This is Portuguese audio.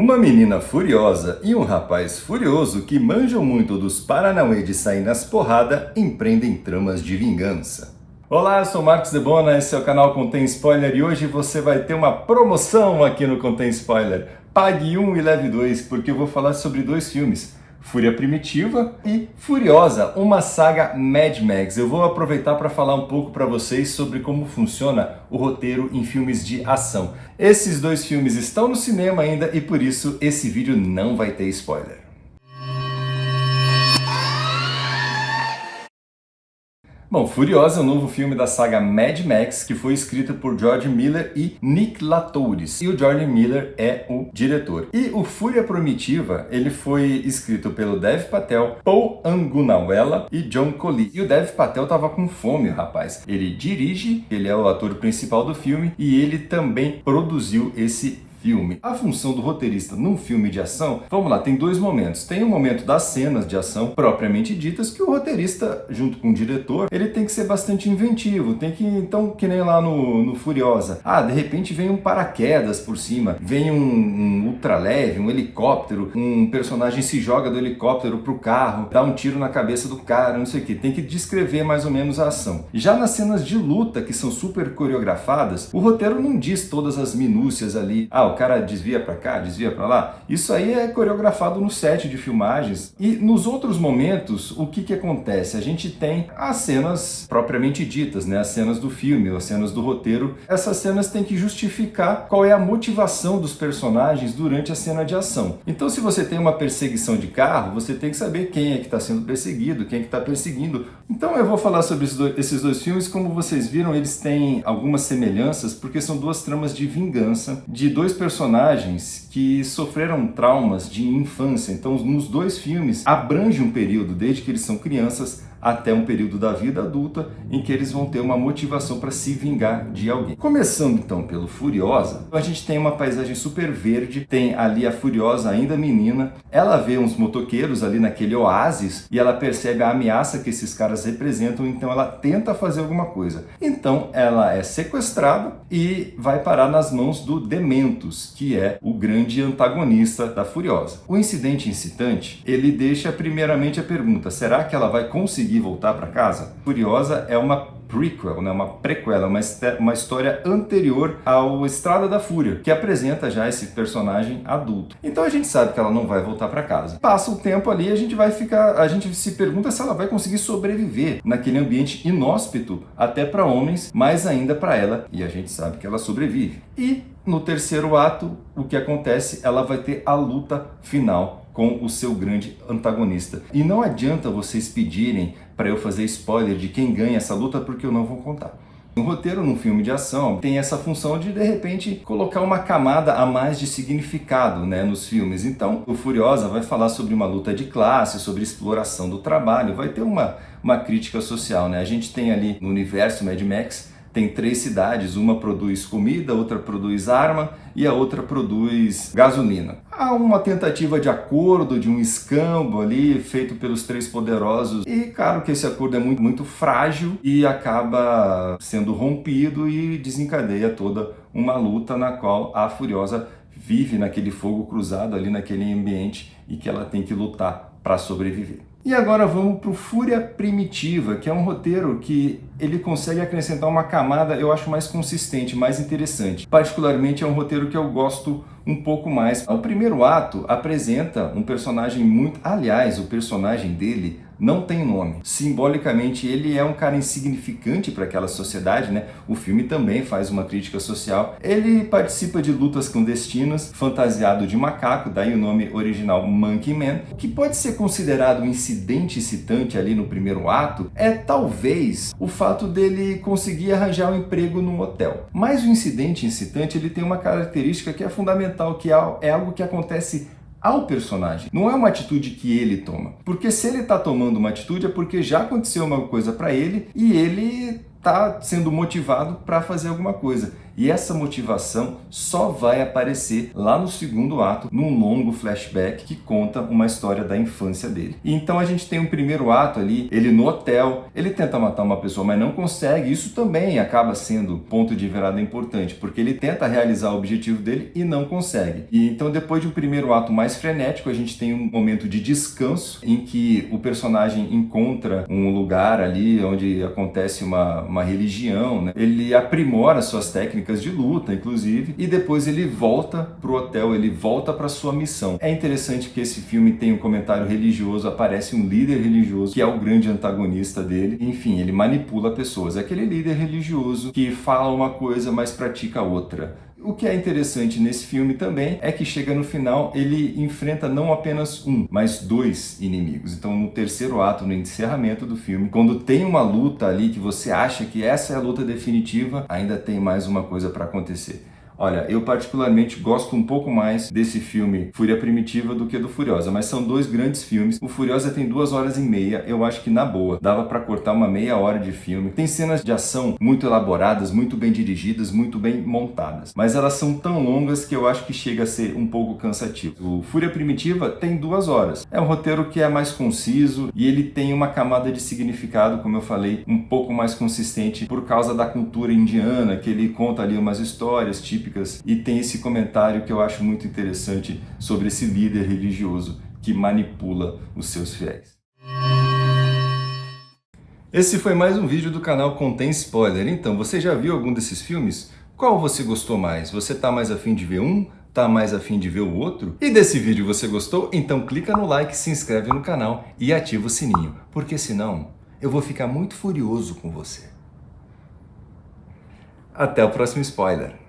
Uma menina furiosa e um rapaz furioso que manjam muito dos paranauê de sair nas porrada empreendem tramas de vingança. Olá, eu sou Marcos Debona, esse é o canal Contém Spoiler e hoje você vai ter uma promoção aqui no Contém Spoiler. Pague um e leve dois, porque eu vou falar sobre dois filmes. Fúria Primitiva e Furiosa, uma saga Mad Max. Eu vou aproveitar para falar um pouco para vocês sobre como funciona o roteiro em filmes de ação. Esses dois filmes estão no cinema ainda e por isso esse vídeo não vai ter spoiler. Bom, Furiosa é o novo filme da saga Mad Max, que foi escrito por George Miller e Nick Latoris. E o George Miller é o diretor. E o Fúria Primitiva, ele foi escrito pelo Dev Patel, Paul Angunawalla e John Cleese. E o Dev Patel tava com fome, rapaz. Ele dirige, ele é o ator principal do filme e ele também produziu esse filme. A função do roteirista num filme de ação, vamos lá, tem dois momentos. Tem o momento das cenas de ação propriamente ditas, que o roteirista, junto com o diretor, ele tem que ser bastante inventivo, tem que, então, que nem lá no Furiosa. De repente vem um paraquedas por cima, vem um ultraleve, um helicóptero, um personagem se joga do helicóptero pro carro, dá um tiro na cabeça do cara, não sei o que. Tem que descrever mais ou menos a ação. Já nas cenas de luta, que são super coreografadas, o roteiro não diz todas as minúcias ali. O cara desvia pra cá, desvia pra lá. Isso aí é coreografado no set de filmagens. E nos outros momentos, o que acontece? A gente tem as cenas propriamente ditas, né? As cenas do filme, as cenas do roteiro. Essas cenas têm que justificar qual é a motivação dos personagens durante a cena de ação. Então, se você tem uma perseguição de carro, você tem que saber quem é que está sendo perseguido, quem é que está perseguindo. Então, eu vou falar sobre esses dois filmes. Como vocês viram, eles têm algumas semelhanças, porque são duas tramas de vingança de dois personagens que sofreram traumas de infância. Então, nos dois filmes, abrange um período, desde que eles são crianças até um período da vida adulta, em que eles vão ter uma motivação para se vingar de alguém. Começando então pelo Furiosa, a gente tem uma paisagem super verde, tem ali a Furiosa ainda menina, ela vê uns motoqueiros ali naquele oásis e ela percebe a ameaça que esses caras representam, então ela tenta fazer alguma coisa. Então ela é sequestrada e vai parar nas mãos do Dementus, que é o grande antagonista da Furiosa. O incidente incitante, ele deixa primeiramente a pergunta, será que ela vai conseguir voltar para casa? Furiosa é uma prequel, né? Uma prequela, uma história anterior ao Estrada da Fúria, que apresenta já esse personagem adulto. Então a gente sabe que ela não vai voltar para casa. Passa o tempo ali, a gente se pergunta se ela vai conseguir sobreviver naquele ambiente inóspito, até para homens, mais ainda para ela, e a gente sabe que ela sobrevive. E no terceiro ato, o que acontece? Ela vai ter a luta final com o seu grande antagonista. E não adianta vocês pedirem para eu fazer spoiler de quem ganha essa luta, porque eu não vou contar. Um roteiro num filme de ação tem essa função de repente, colocar uma camada a mais de significado, né, nos filmes. Então, o Furiosa vai falar sobre uma luta de classe, sobre exploração do trabalho, vai ter uma crítica social, né? A gente tem ali no universo Mad Max, tem três cidades, uma produz comida, outra produz arma e a outra produz gasolina. Há uma tentativa de acordo, de um escambo ali, feito pelos três poderosos. E claro que esse acordo é muito frágil e acaba sendo rompido e desencadeia toda uma luta na qual a Furiosa vive naquele fogo cruzado ali naquele ambiente e que ela tem que lutar para sobreviver. E agora vamos para o Fúria Primitiva, que é um roteiro que ele consegue acrescentar uma camada, eu acho, mais consistente, mais interessante. Particularmente é um roteiro que eu gosto um pouco mais. O primeiro ato apresenta um personagem muito... Aliás, o personagem dele não tem nome. Simbolicamente, ele é um cara insignificante para aquela sociedade, né? O filme também faz uma crítica social. Ele participa de lutas clandestinas, fantasiado de macaco, daí o nome original Monkey Man. O que pode ser considerado um incidente excitante ali no primeiro ato é talvez o fato dele conseguir arranjar um emprego num hotel. Mas o incidente incitante, ele tem uma característica que é fundamental, que é algo que acontece ao personagem. Não é uma atitude que ele toma. Porque se ele está tomando uma atitude é porque já aconteceu uma coisa para ele e ele está sendo motivado para fazer alguma coisa. E essa motivação só vai aparecer lá no segundo ato, num longo flashback que conta uma história da infância dele. E então a gente tem um primeiro ato ali, ele no hotel, ele tenta matar uma pessoa, mas não consegue. Isso também acaba sendo ponto de virada importante, porque ele tenta realizar o objetivo dele e não consegue. E então depois de um primeiro ato mais frenético, a gente tem um momento de descanso em que o personagem encontra um lugar ali onde acontece uma religião, né? Ele aprimora suas técnicas de luta, inclusive, e depois ele volta pro hotel, ele volta para sua missão. É interessante que esse filme tem um comentário religioso, aparece um líder religioso que é o grande antagonista dele. Enfim, ele manipula pessoas. É aquele líder religioso que fala uma coisa, mas pratica outra. O que é interessante nesse filme também é que chega no final, ele enfrenta não apenas um, mas dois inimigos. Então no terceiro ato, no encerramento do filme, quando tem uma luta ali que você acha que essa é a luta definitiva, ainda tem mais uma coisa para acontecer. Olha, eu particularmente gosto um pouco mais desse filme Fúria Primitiva do que do Furiosa, mas são dois grandes filmes. O Furiosa tem 2 horas e meia, eu acho que na boa, dava pra cortar uma meia hora de filme. Tem cenas de ação muito elaboradas, muito bem dirigidas, muito bem montadas, mas elas são tão longas que eu acho que chega a ser um pouco cansativo. O Fúria Primitiva tem 2 horas. É um roteiro que é mais conciso e ele tem uma camada de significado, como eu falei, um pouco mais consistente por causa da cultura indiana, que ele conta ali umas histórias típicas. E tem esse comentário que eu acho muito interessante sobre esse líder religioso que manipula os seus fiéis. Esse foi mais um vídeo do canal Contém Spoiler. Então, você já viu algum desses filmes? Qual você gostou mais? Você tá mais afim de ver um? Tá mais afim de ver o outro? E desse vídeo você gostou? Então clica no like, se inscreve no canal e ativa o sininho, porque senão eu vou ficar muito furioso com você. Até o próximo spoiler!